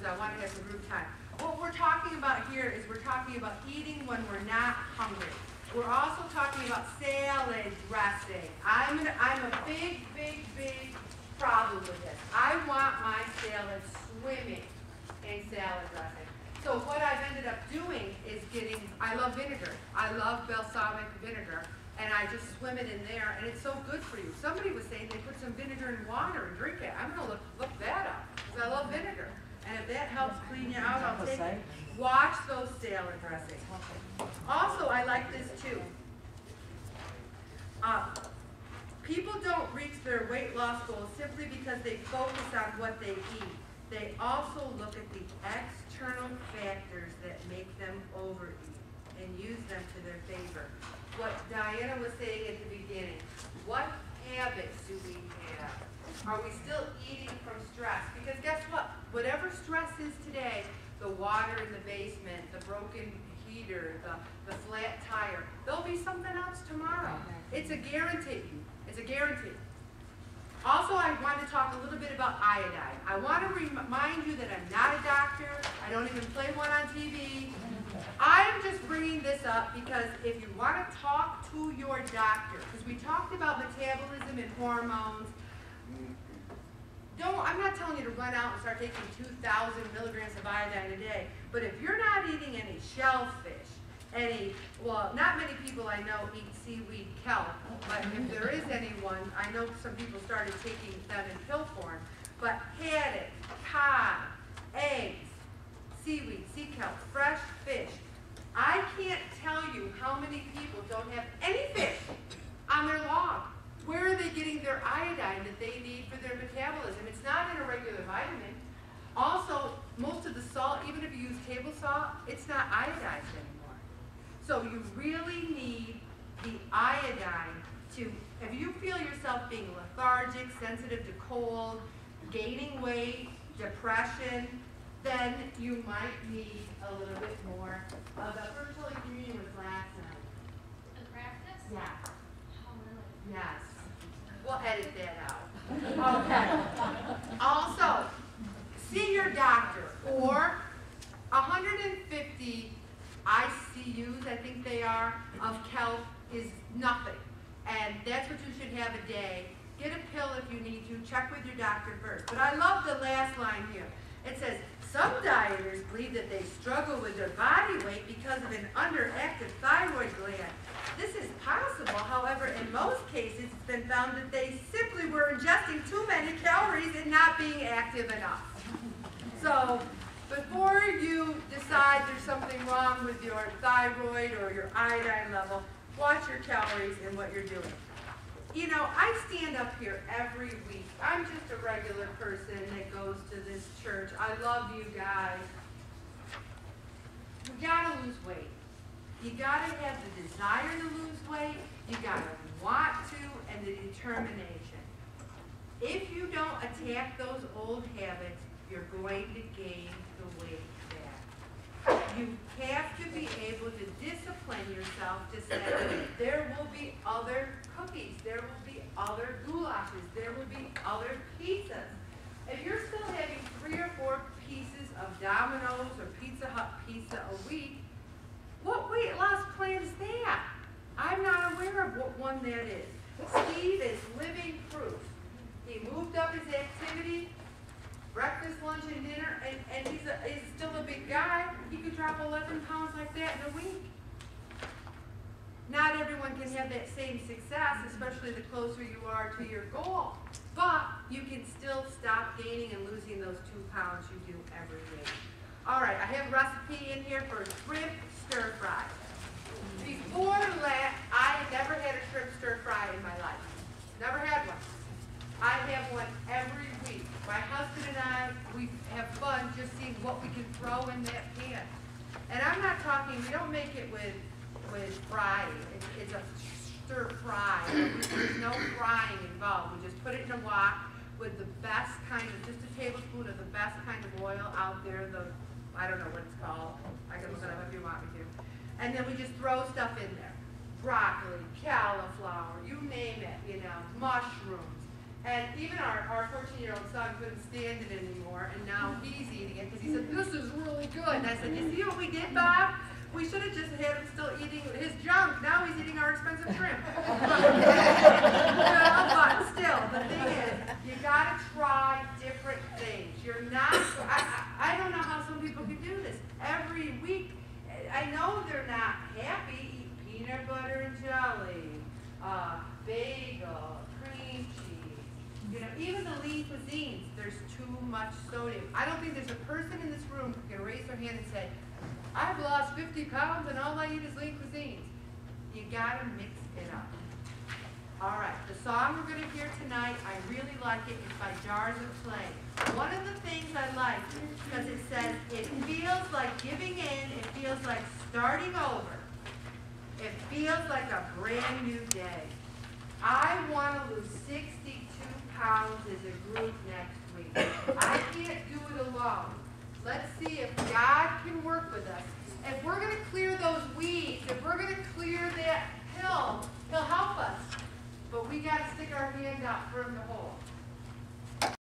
because I want to have some group time. What we're talking about here is we're talking about eating when we're not hungry. We're also talking about salad dressing. I'm a big problem with this. I want my salad swimming in salad dressing. So what I've ended up doing is I love vinegar. I love balsamic vinegar. And I just swim it in there, and it's so good for you. Somebody was saying they put some vinegar in water and drink it. I'm going to look that up, because I love vinegar. And if that helps clean you out, I'll take it. Watch those salad dressings. Also, I like this too. People don't reach their weight loss goals simply because they focus on what they eat. They also look at the external factors that make them overeat and use them to their favor. What Diana was saying at the beginning, what habits do we have? Are we still eating from stress? Because guess what? Whatever stress is today, the water in the basement, the broken heater, the flat tire, there'll be something else tomorrow. It's a guarantee. It's a guarantee. Also, I want to talk a little bit about iodine. I want to remind you that I'm not a doctor. I don't even play one on TV. I'm just bringing this up because if you want to talk to your doctor, because we talked about metabolism and hormones, I'm not telling you to run out and start taking 2,000 milligrams of iodine a day, but if you're not eating any shellfish, not many people I know eat seaweed kelp, but if there is anyone, I know some people started taking them in pill form, but haddock, cod, eggs, seaweed, sea kelp, fresh fish. I can't tell you how many people don't have any fish on their log. Where are they getting their iodine that they need for their metabolism? It's not in a regular vitamin. Also, most of the salt, even if you use table salt, it's not iodized anymore. So you really need the iodine to, if you feel yourself being lethargic, sensitive to cold, gaining weight, depression, then you might need a little bit more of the First Holy Communion was last night. The practice? Yeah. Oh, really? Yes. We'll edit that out. Okay. Also, see your doctor, or 150 ICUs, I think they are, of kelp is nothing. And that's what you should have a day. Get a pill if you need to. Check with your doctor first. But I love the last line here. It says, some dieters believe that they struggle with their body weight because of an underactive thyroid gland. This is possible, however, in most cases it's been found that they simply were ingesting too many calories and not being active enough. So, before you decide there's something wrong with your thyroid or your iodine level, watch your calories and what you're doing. You know, I stand up here every week. I'm just a regular person that goes to this church. I love you guys. You gotta lose weight. You gotta have the desire to lose weight. You gotta want to, and the determination. If you don't attack those old habits, you're going to gain the weight back. You have to be able to discipline yourself to say, there will be other cookies, there will be other goulashes, there will be other pizzas. If you're still having 3 or 4 pieces of Domino's or Pizza Hut pizza a week, what weight loss plan is that? I'm not aware of what one that is. Steve is living proof. He moved up his activity, breakfast, lunch, and dinner, and he's still a big guy. He could drop 11 pounds like that in a week. Not everyone can have that same success, especially the closer you are to your goal. But you can still stop gaining and losing those 2 pounds you do every day. All right, I have a recipe in here for shrimp stir fry. Before that, I had never had a shrimp stir fry in my life. Never had one. I have one every week. My husband and I, we have fun just seeing what we can throw in that pan. And I'm not talking, we don't make it with frying. It's a stir fry. There's no frying involved. We just put it in a wok with the best kind of, just a tablespoon of the best kind of oil out there. I don't know what it's called. I can look it up if you want me to. And then we just throw stuff in there. Broccoli, cauliflower, you name it, mushrooms. And even our 14-year-old son couldn't stand it anymore, and now he's eating it because he said, this is really good. And I said, you see what we did, Bob? We should have just had him still eating his junk. Now he's eating our expensive shrimp. But still, the thing is, you gotta try different things. You're not, I don't know how some people can do this. Every week, I know they're not happy. Eat peanut butter and jelly, bagel, cream cheese. You know, even the lean cuisines, there's too much sodium. I don't think there's a person in this room who can raise their hand and say, I've lost 50 pounds and all I eat is lean cuisines. You gotta mix it up. All right, the song we're gonna hear tonight, I really like it. It's by Jars of Clay. One of the things I like, because it says, it feels like giving in, it feels like starting over. It feels like a brand new day. I want to lose 62 pounds as a group next week. I can't do it alone. Let's see if God can work with us. If we're going to clear those weeds, if we're going to clear that hill, He'll help us. But we got to stick our hand out for Him to hold.